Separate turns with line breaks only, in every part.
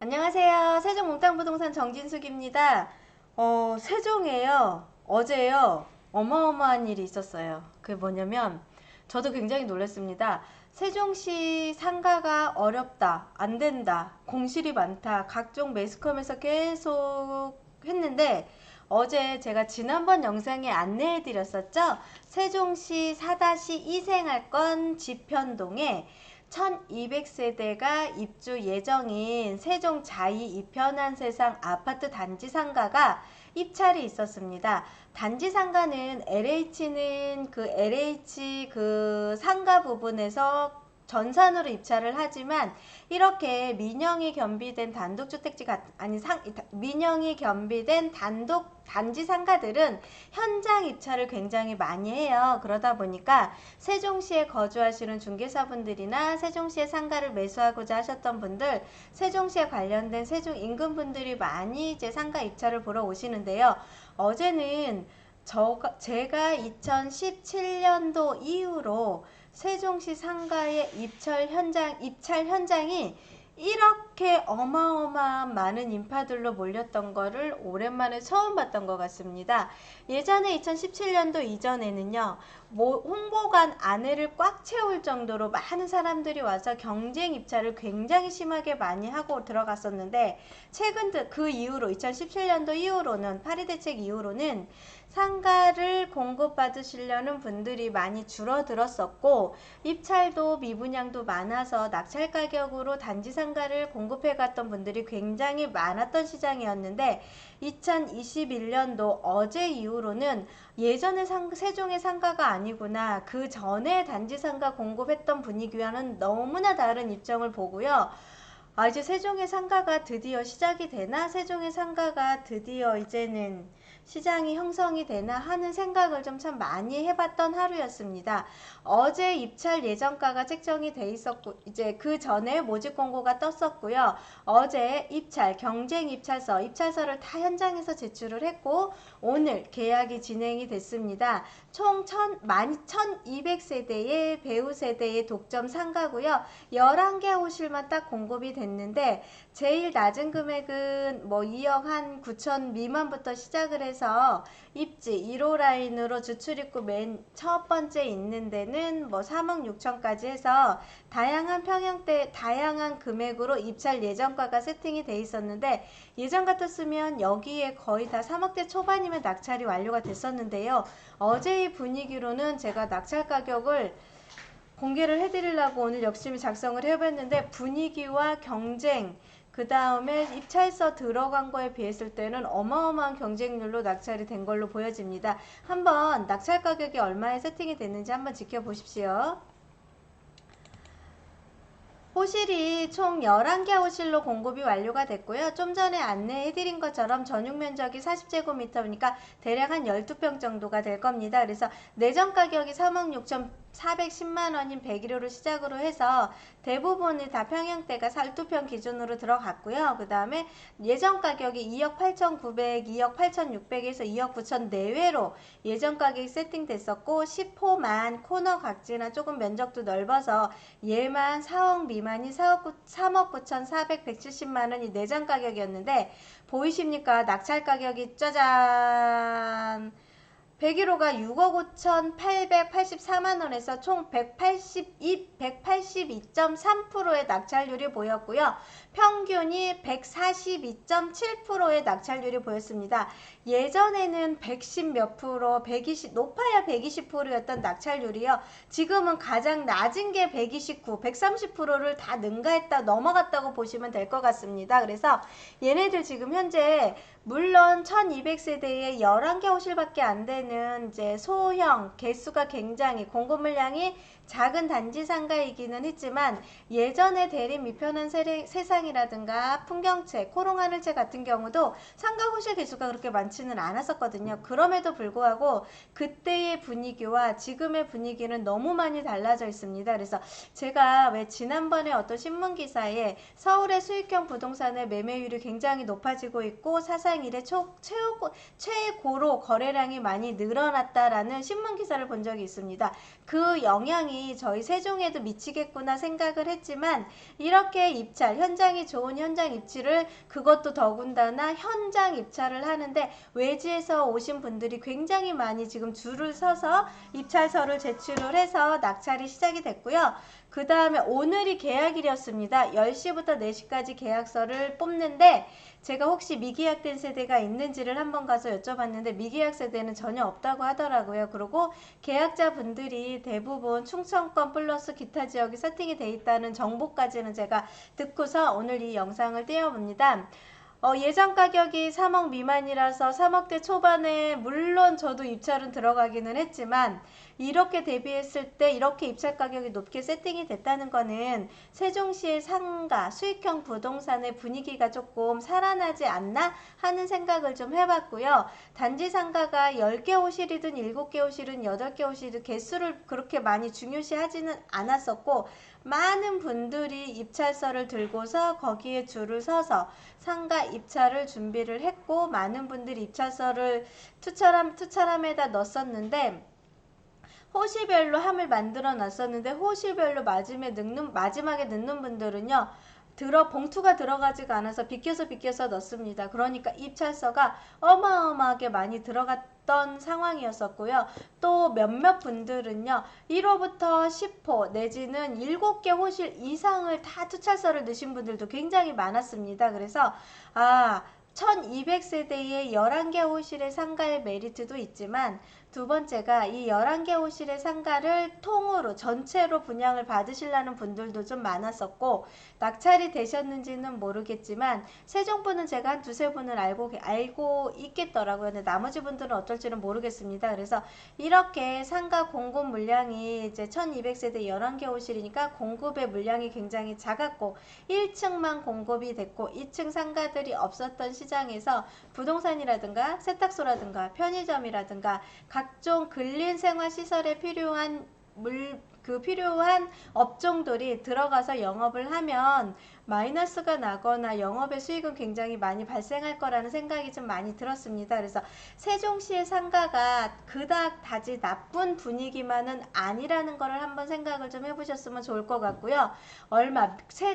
안녕하세요. 세종 몽땅부동산 정진숙입니다. 세종에요. 어제요. 어마어마한 일이 있었어요. 그게 뭐냐면 저도 굉장히 놀랐습니다. 세종시 상가가 어렵다, 안 된다, 공실이 많다, 각종 매스컴에서 계속 했는데 어제 제가 지난번 영상에 안내해 드렸었죠. 세종시 4-2 생활권 지편동에 1200세대가 입주 예정인 세종 자2 이편한 세상 아파트 단지 상가가 입찰이 있었습니다. 단지 상가는 LH는 그 LH 그 상가 부분에서 전산으로 입찰을 하지만 이렇게 민영이 겸비된 단독주택지 아니 민영이 겸비된 단독 단지 상가들은 현장 입찰을 굉장히 많이 해요. 그러다 보니까 세종시에 거주하시는 중개사분들이나 세종시에 상가를 매수하고자 하셨던 분들, 세종시에 관련된 세종 인근분들이 많이 이제 상가 입찰을 보러 오시는데요. 어제는 제가 2017년도 이후로 세종시 상가의 입찰 현장이 이렇게 어마어마한 많은 인파들로 몰렸던 거를 오랜만에 처음 봤던 것 같습니다. 예전에 2017년도 이전에는요, 홍보관 안에를 꽉 채울 정도로 많은 사람들이 와서 경쟁 입찰을 굉장히 심하게 많이 하고 들어갔었는데, 최근 그 이후로 2017년도 이후로는 파리 대책 이후로는 상가를 공급받으시려는 분들이 많이 줄어들었었고 입찰도 미분양도 많아서 낙찰 가격으로 단지 상가를 공급해 갔던 분들이 굉장히 많았던 시장이었는데 2021년도 어제 이후로는 예전의 세종의 상가가 아니구나, 그 전에 단지 상가 공급했던 분위기와는 너무나 다른 입장을 보고요. 이제 세종의 상가가 드디어 시작이 되나? 세종의 상가가 드디어 이제는 시장이 형성이 되나 하는 생각을 좀 참 많이 해봤던 하루였습니다. 어제 입찰 예정가가 책정이 돼 있었고 이제 그 전에 모집 공고가 떴었고요. 어제 경쟁 입찰서를 다 현장에서 제출을 했고 오늘 계약이 진행이 됐습니다. 총 1200세대의 배우 세대의 독점 상가고요. 11개 호실만 딱 공급이 됐는데 제일 낮은 금액은 뭐 2억 한 9천 미만부터 시작을 해서 입지 1호 라인으로 주출입구 맨 첫 번째 있는 데는 뭐 3억 6천까지 해서 다양한 평형대 다양한 금액으로 입찰 예정가가 세팅이 돼 있었는데 예전 같았으면 여기에 거의 다 3억대 초반이면 낙찰이 완료가 됐었는데요. 어제의 분위기로는 제가 낙찰 가격을 공개를 해드리려고 오늘 열심히 작성을 해봤는데 분위기와 경쟁 그 다음에 입찰서 들어간 거에 비했을 때는 어마어마한 경쟁률로 낙찰이 된 걸로 보여집니다. 한번 낙찰 가격이 얼마에 세팅이 됐는지 한번 지켜보십시오. 호실이 총 11개 호실로 공급이 완료가 됐고요. 좀 전에 안내해드린 것처럼 전용 면적이 40제곱미터니까 대략 한 12평 정도가 될 겁니다. 그래서 내전 가격이 3억 6,410만원인 101호로 시작으로 해서 대부분이 다 평형대가 12평 기준으로 들어갔고요. 그 다음에 예전 가격이 2억 8,900, 2억 8,600에서 2억 9천 내외로 예전 가격이 세팅됐었고 10호만 코너 각지나 조금 면적도 넓어서 얘만 4억 미만이 3억 9,400, 170만원이 내장 가격이었는데 보이십니까? 낙찰 가격이 짜잔! 101호가 6억 5,884만원에서 총 182.3%의 낙찰률이 보였고요. 평균이 142.7%의 낙찰률이 보였습니다. 예전에는 110 몇 프로, 120, 높아야 120%였던 낙찰률이요. 지금은 가장 낮은 게 129, 130%를 다 능가했다, 넘어갔다고 보시면 될 것 같습니다. 그래서 얘네들 지금 현재 물론 1200세대에 11개 호실밖에 안 되는 이제 소형 개수가 굉장히 공급 물량이 작은 단지 상가이기는 했지만 예전에 대림 미편한 세상이라든가 풍경채, 코롱하늘채 같은 경우도 상가 호실 개수가 그렇게 많지는 않았었거든요. 그럼에도 불구하고 그때의 분위기와 지금의 분위기는 너무 많이 달라져 있습니다. 그래서 제가 왜 지난번에 어떤 신문기사에 서울의 수익형 부동산의 매매율이 굉장히 높아지고 있고 442 사상 이래 최고로 거래량이 많이 늘어났다라는 신문 기사를 본 적이 있습니다. 그 영향이 저희 세종에도 미치겠구나 생각을 했지만 이렇게 입찰, 현장이 좋은 현장 입지를 그것도 더군다나 현장 입찰을 하는데 외지에서 오신 분들이 굉장히 많이 지금 줄을 서서 입찰서를 제출을 해서 낙찰이 시작이 됐고요. 그 다음에 오늘이 계약일이었습니다. 10시부터 4시까지 계약서를 뽑는데 제가 혹시 미계약된 세대가 있는지를 한번 가서 여쭤봤는데 미계약 세대는 전혀 없다고 하더라고요. 그리고 계약자 분들이 대부분 충청권 플러스 기타 지역이 세팅이 돼 있다는 정보까지는 제가 듣고서 오늘 이 영상을 띄워봅니다. 예상 가격이 3억 미만이라서 3억대 초반에 물론 저도 입찰은 들어가기는 했지만 이렇게 대비했을 때 이렇게 입찰 가격이 높게 세팅이 됐다는 거는 세종시의 상가, 수익형 부동산의 분위기가 조금 살아나지 않나 하는 생각을 좀 해봤고요. 단지 상가가 10개 호실이든 7개 호실이든 8개 호실이든 개수를 그렇게 많이 중요시하지는 않았었고 많은 분들이 입찰서를 들고서 거기에 줄을 서서 상가 입찰을 준비를 했고 많은 분들이 입찰서를 투철함에다 넣었었는데 호실별로 함을 만들어 놨었는데 호실별로 마지막에 넣는 분들은요. 봉투가 들어가지가 않아서 비껴서 넣습니다. 그러니까 입찰서가 어마어마하게 많이 들어갔던 상황이었었고요. 또 몇몇 분들은요. 1호부터 10호 내지는 7개 호실 이상을 다 투찰서를 넣으신 분들도 굉장히 많았습니다. 그래서 1200세대의 11개 호실의 상가의 메리트도 있지만 두 번째가 이 11개 호실의 상가를 통으로 전체로 분양을 받으시려는 분들도 좀 많았었고 낙찰이 되셨는지는 모르겠지만 세종분은 제가 한 두세 분을 알고 있겠더라고요. 근데 나머지 분들은 어떨지는 모르겠습니다. 그래서 이렇게 상가 공급 물량이 이제 1200세대 11개 호실이니까 공급의 물량이 굉장히 작았고 1층만 공급이 됐고 2층 상가들이 없었던 시장에서 부동산이라든가 세탁소라든가 편의점이라든가 각종 근린생활시설에 필요한 필요한 업종들이 들어가서 영업을 하면 마이너스가 나거나 영업의 수익은 굉장히 많이 발생할 거라는 생각이 좀 많이 들었습니다. 그래서 세종시의 상가가 그닥 다지 나쁜 분위기만은 아니라는 거를 한번 생각을 좀 해보셨으면 좋을 것 같고요.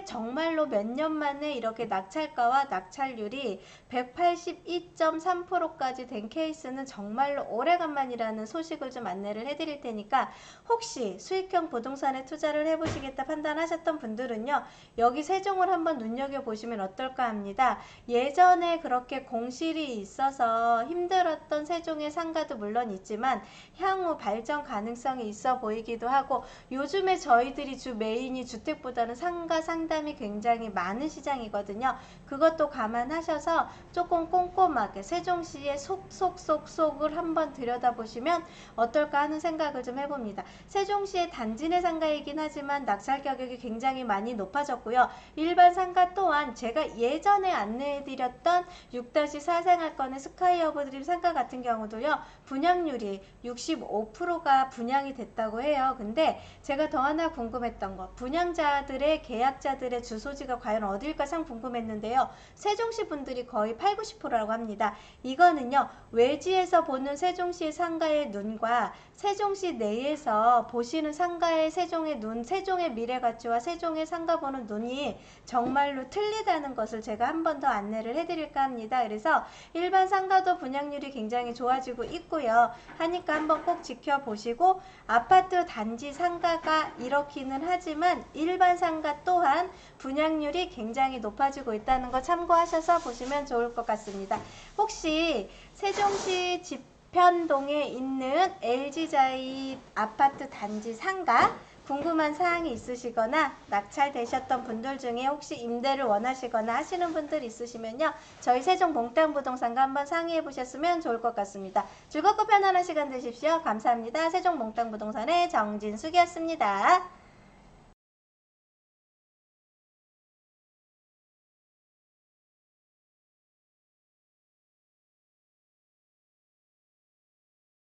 정말로 몇 년 만에 이렇게 낙찰가와 낙찰률이 182.3%까지 된 케이스는 정말로 오래간만이라는 소식을 좀 안내를 해드릴 테니까 혹시 수익형 부동산에 투자를 해보시겠다 판단하셨던 분들은요. 여기 세종을 한번 눈여겨보시면 어떨까 합니다. 예전에 그렇게 공실이 있어서 힘들었던 세종의 상가도 물론 있지만 향후 발전 가능성이 있어 보이기도 하고 요즘에 저희들이 메인이 주택보다는 상가 상담이 굉장히 많은 시장이거든요. 그것도 감안하셔서 조금 꼼꼼하게 세종시의 속을 한번 들여다보시면 어떨까 하는 생각을 좀 해봅니다. 세종시의 단지 내 상가이긴 하지만 낙찰 가격이 굉장히 많이 높아졌고요. 일반 상가 또한 제가 예전에 안내해드렸던 6-4 생활권의 스카이어버드림 상가 같은 경우도요. 분양률이 65%가 분양이 됐다고 해요. 근데 제가 더 하나 궁금했던 거 분양자들의 계약자들의 주소지가 과연 어디일까 참 궁금했는데요. 세종시 분들이 거의 80-90%라고 합니다. 이거는요. 외지에서 보는 세종시의 상가의 눈과 세종시 내에서 보시는 상가의 세종의 눈, 세종의 미래가치와 세종의 상가 보는 눈이 정말로 틀리다는 것을 제가 한 번 더 안내를 해드릴까 합니다. 그래서 일반 상가도 분양률이 굉장히 좋아지고 있고요. 하니까 한번 꼭 지켜보시고 아파트 단지 상가가 이렇기는 하지만 일반 상가 또한 분양률이 굉장히 높아지고 있다는 거 참고하셔서 보시면 좋을 것 같습니다. 혹시 세종시 지편동에 있는 LG자이 아파트 단지 상가 궁금한 사항이 있으시거나 낙찰되셨던 분들 중에 혹시 임대를 원하시거나 하시는 분들 있으시면요. 저희 세종 몽땅부동산과 한번 상의해 보셨으면 좋을 것 같습니다. 즐겁고 편안한 시간 되십시오. 감사합니다. 세종 몽땅부동산의 정진숙이었습니다.